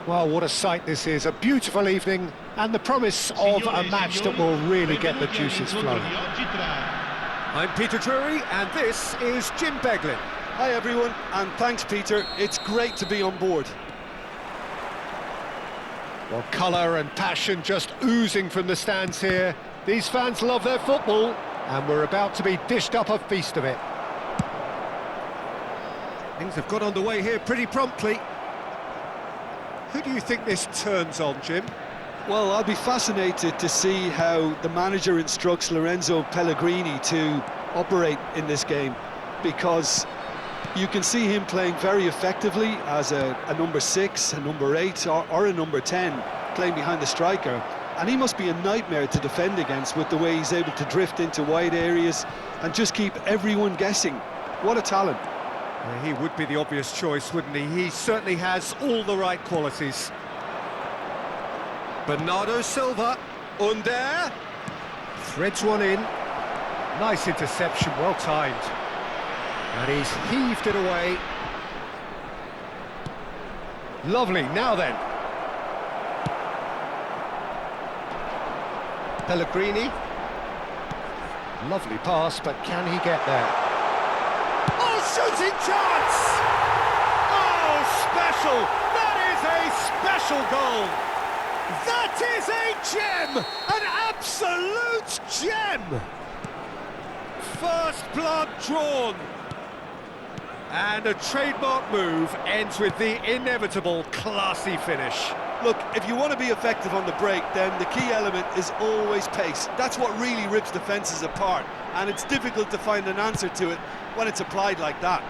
Well, what a sight this is, a beautiful evening and the promise of a match that will really get the juices flowing. I'm Peter Drury and this is Jim Beglin. Hi everyone, and thanks Peter, it's great to be on board. Well, colour and passion just oozing from the stands here. These fans love their football and we're about to be dished up a feast of it. Things have got underway here pretty promptly. Who do you think this turns on, Jim? Well, I'll be fascinated to see how the manager instructs Lorenzo Pellegrini to operate in this game, because you can see him playing very effectively as a number 6, a number 8 or a number 10, playing behind the striker, and he must be a nightmare to defend against with the way he's able to drift into wide areas and just keep everyone guessing. What a talent. He would be the obvious choice, wouldn't he? He certainly has all the right qualities. Bernardo Silva, Under, threads one in. Nice interception, well timed. And he's heaved it away. Lovely, now then. Pellegrini. Lovely pass, but can he get there? Shooting chance! Oh, special! That is a special goal! That is a gem! An absolute gem! First blood drawn. And a trademark move ends with the inevitable classy finish. Look, if you want to be effective on the break, then the key element is always pace. That's what really rips defences apart, and it's difficult to find an answer to it when it's applied like that.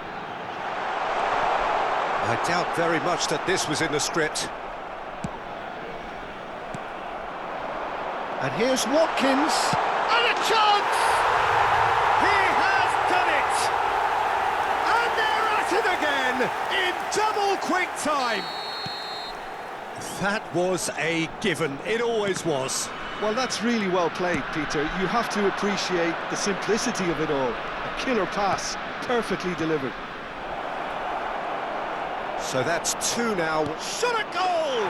I doubt very much that this was in the script. And here's Watkins, and a chance! He has done it! And they're at it again, in double quick time! That was a given, it always was. Well, that's really well played, Peter. You have to appreciate the simplicity of it all. A killer pass, perfectly delivered. So that's 2 now. Shot a goal!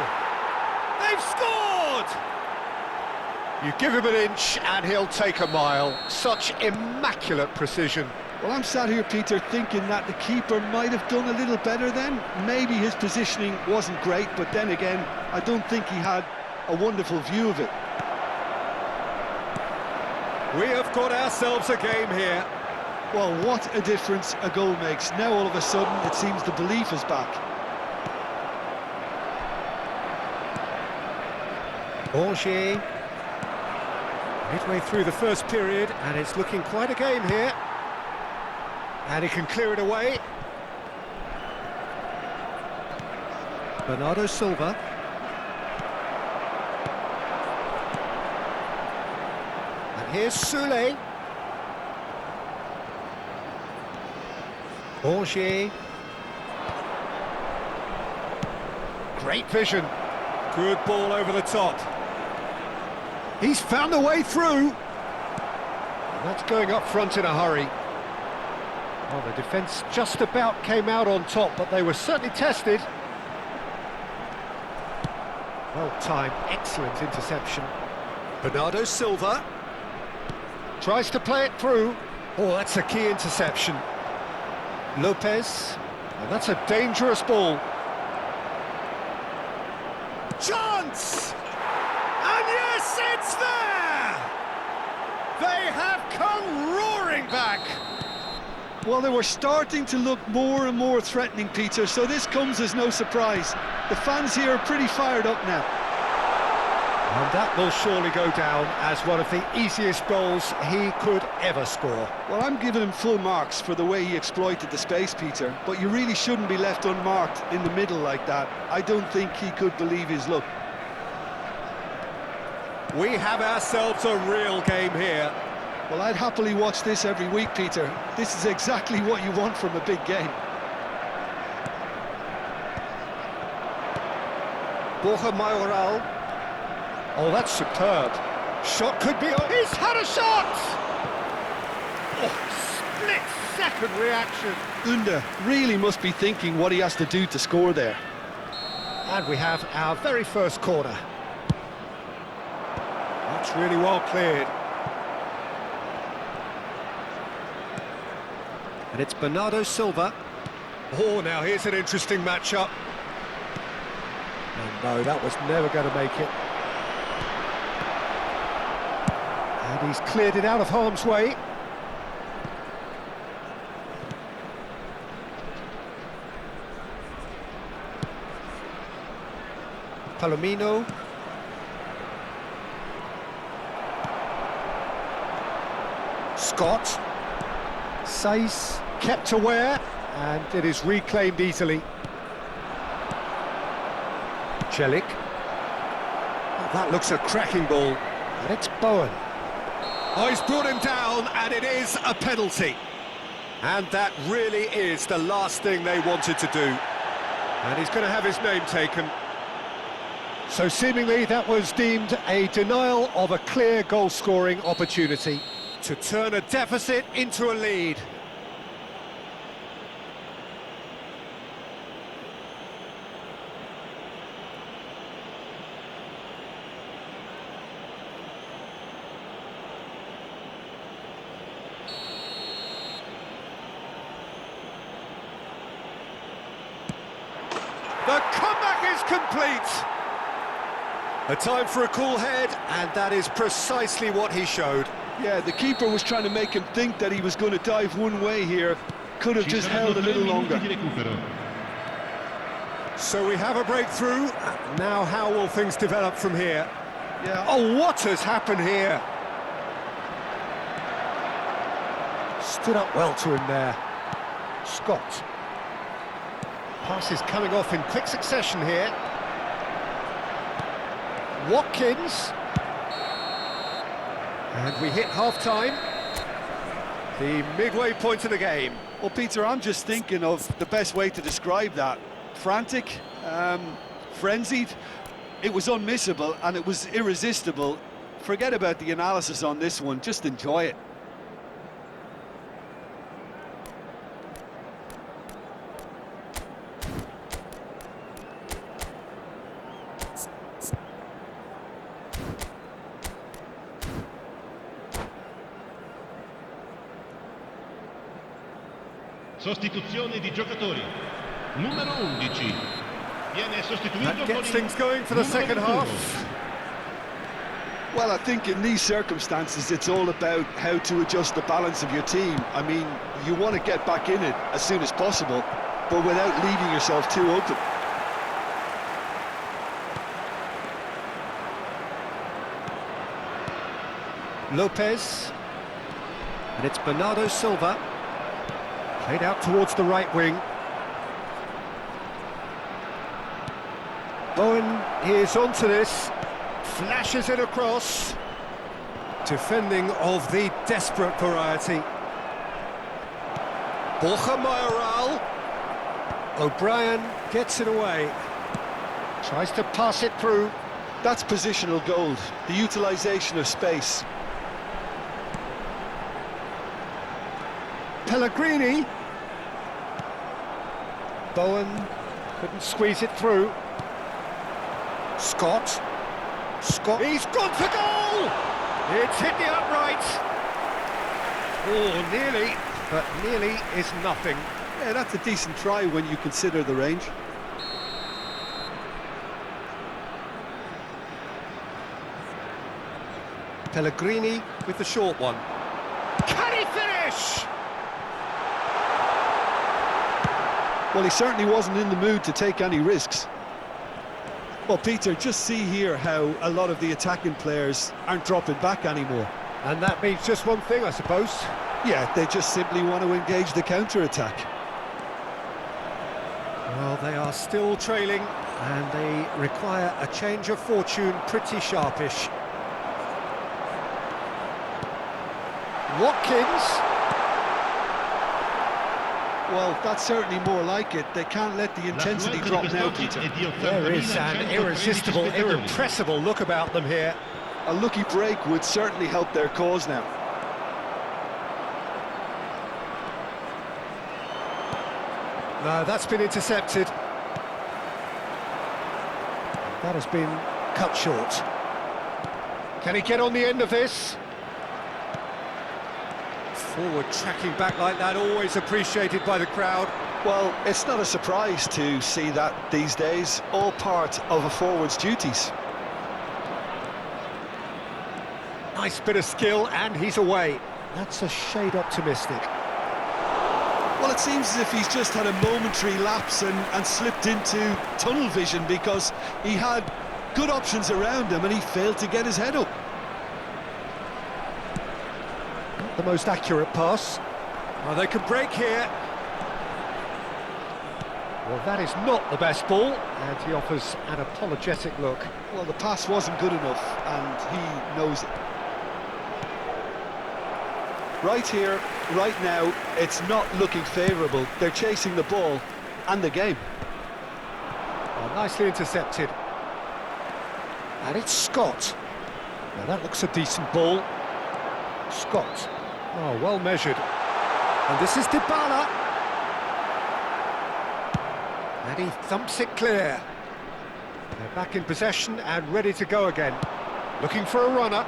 They've scored! You give him an inch and he'll take a mile. Such immaculate precision. Well, I'm sat here, Peter, thinking that the keeper might have done a little better then. Maybe his positioning wasn't great, but then again, I don't think he had a wonderful view of it. We have got ourselves a game here. Well, what a difference a goal makes. Now all of a sudden it seems the belief is back. Angers. Midway through the first period and it's looking quite a game here. And he can clear it away. Bernardo Silva. And here's Soule. Angers. Great vision. Good ball over the top. He's found a way through. And that's going up front in a hurry. Well, the defence just about came out on top, but they were certainly tested. Well timed, excellent interception. Bernardo Silva. Tries to play it through. Oh, that's a key interception. Lopez, and that's a dangerous ball. Chance! And yes, it's there! They have come roaring back! Well, they were starting to look more and more threatening, Peter, so this comes as no surprise. The fans here are pretty fired up now. And that will surely go down as one of the easiest goals he could ever score. Well, I'm giving him full marks for the way he exploited the space, Peter, but you really shouldn't be left unmarked in the middle like that. I don't think he could believe his luck. We have ourselves a real game here. Well, I'd happily watch this every week, Peter. This is exactly what you want from a big game. Borja Mayoral. Oh, that's superb. Shot could be on. He's had a shot! Oh, split-second reaction. Under really must be thinking what he has to do to score there. And we have our very first corner. That's really well cleared. And it's Bernardo Silva. Oh, now here's an interesting matchup. And no, that was never going to make it. And he's cleared it out of harm's way. Palomino. Scott. Saiz kept aware, and it is reclaimed easily. Celik. Oh, that looks a cracking ball. And it's Bowen. Oh, he's brought him down, and it is a penalty. And that really is the last thing they wanted to do. And he's going to have his name taken. So seemingly that was deemed a denial of a clear goal-scoring opportunity to turn a deficit into a lead. The comeback is complete! A time for a cool head, and that is precisely what he showed. Yeah, the keeper was trying to make him think that he was going to dive one way here. Could have just held a little longer. So we have a breakthrough. Now how will things develop from here? Yeah. Oh, what has happened here? Stood up well to him there. Scott. Passes coming off in quick succession here. Watkins. And we hit half-time. The midway point of the game. Well, Peter, I'm just thinking of the best way to describe that. Frantic, frenzied. It was unmissable and it was irresistible. Forget about the analysis on this one, just enjoy it. Sostituzione di giocatori. Numero 11. Viene sostituito That gets things going for the second half. Well, I think in these circumstances, it's all about how to adjust the balance of your team. I mean, you want to get back in it as soon as possible, but without leaving yourself too open. Lopez. And it's Bernardo Silva. Played out towards the right wing. Bowen is onto this. Flashes it across. Defending of the desperate variety. Borja Mayoral. O'Brien gets it away. Tries to pass it through. That's positional gold, the utilisation of space. Pellegrini. Bowen couldn't squeeze it through. Scott. He's gone for goal! It's hit the upright. Oh, nearly, but nearly is nothing. Yeah, that's a decent try when you consider the range. Pellegrini with the short one. Can he finish? Well, he certainly wasn't in the mood to take any risks. Well, Peter, just see here how a lot of the attacking players aren't dropping back anymore. And that means just one thing, I suppose. Yeah, they just simply want to engage the counter-attack. Well, they are still trailing, and they require a change of fortune pretty sharpish. Watkins. Well, that's certainly more like it. They can't let the intensity drop now, Peter. There is an irresistible, irrepressible look about them here. A lucky break would certainly help their cause now. No, that's been intercepted. That has been cut short. Can he get on the end of this? Forward tracking back like that, always appreciated by the crowd. Well, it's not a surprise to see that these days, all part of a forward's duties. Nice bit of skill, and he's away. That's a shade optimistic. Well, it seems as if he's just had a momentary lapse and slipped into tunnel vision, because he had good options around him and he failed to get his head up. Not the most accurate pass. Oh, they can break here. Well, that is not the best ball, and he offers an apologetic look. Well, the pass wasn't good enough, and he knows it. Right here, right now, it's not looking favourable. They're chasing the ball and the game. Oh, nicely intercepted. And it's Scott. Now that looks a decent ball. Scott. Oh, well measured. And this is Dybala. And he thumps it clear. They're back in possession and ready to go again. Looking for a runner.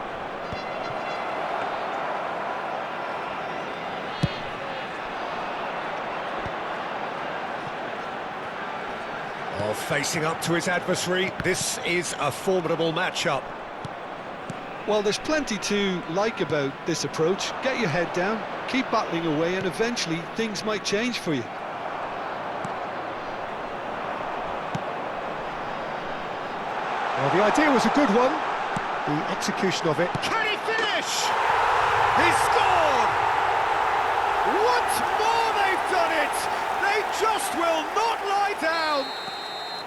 Oh, facing up to his adversary, this is a formidable matchup. Well, there's plenty to like about this approach. Get your head down, keep battling away, and eventually things might change for you. Well, the idea was a good one. The execution of it. Can he finish? He scored! Once more they've done it! They just will not lie down!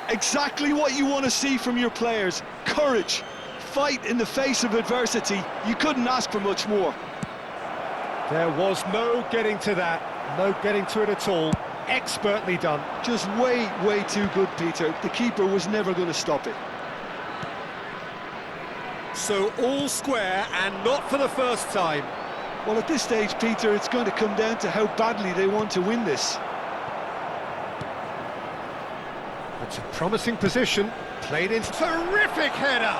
Exactly what you want to see from your players. Courage, fight in the face of adversity. You couldn't ask for much more. There was no getting to that, no getting to it at all. Expertly done. Just way too good, Peter. The keeper was never going to stop it. So all square, and not for the first time. Well, at this stage, Peter, it's going to come down to how badly they want to win this. It's a promising position, played in. Terrific header!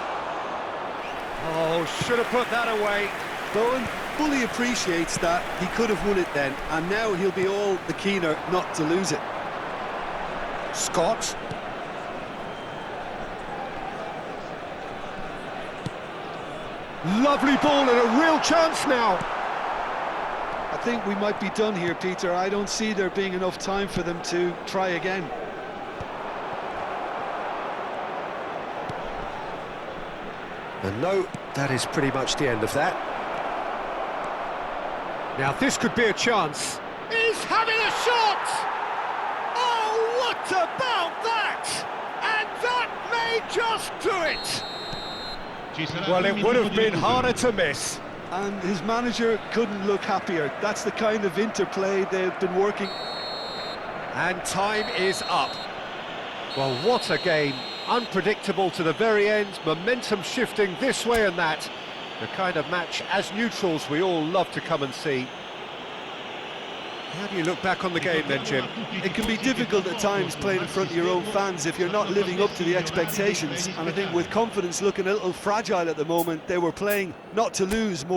Oh, should have put that away. Bowen fully appreciates that he could have won it then, and now he'll be all the keener not to lose it. Scott. Lovely ball and a real chance now. I think we might be done here, Peter. I don't see there being enough time for them to try again. And no, that is pretty much the end of that. Now this could be a chance. He's having a shot! Oh, what about that? And that may just do it! Well, it would have been harder to miss. And his manager couldn't look happier. That's the kind of interplay they've been working. And time is up. Well, what a game. Unpredictable to the very end, momentum shifting this way and that. The kind of match, as neutrals, we all love to come and see. How do you look back on the game then, Jim? It can be difficult at times playing in front of your own fans if you're not living up to the expectations. And I think with confidence looking a little fragile at the moment, they were playing not to lose more